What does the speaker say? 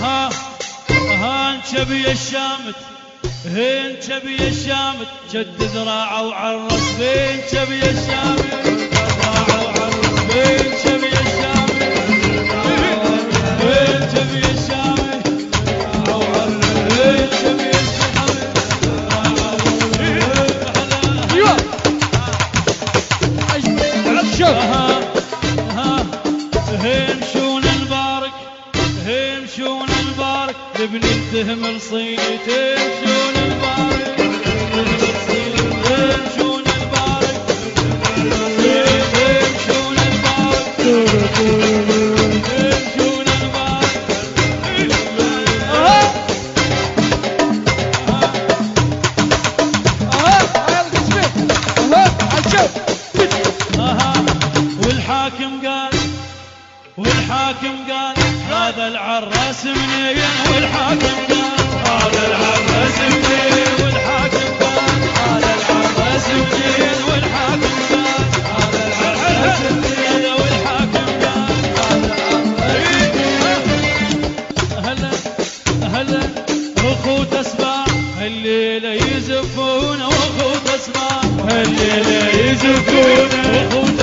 ها ها انشبي الشامت هين شبي الشامت شد ذراعه وعرس بين شبي الشامت ذراعه وعرس بين شبي الشامت بين شبي الشامت ذراعه وعرس بين شبي الشامت ايوه عشب ها هين شون المبارك هين شون المبارك لبني التهم الصينيتين شون المبارك هين شون المبارك هين شون المبارك هين شون المبارك والحاكم قال هذا العراس منين والحاكم قال هذا العراس منين والحاكم قال هذا العراس منين والحاكم قال هذا العراس منين والحاكم قال هذا هلا اخوت اسمع الليله يزفون واخوت اسمع الليله يزفون واخوت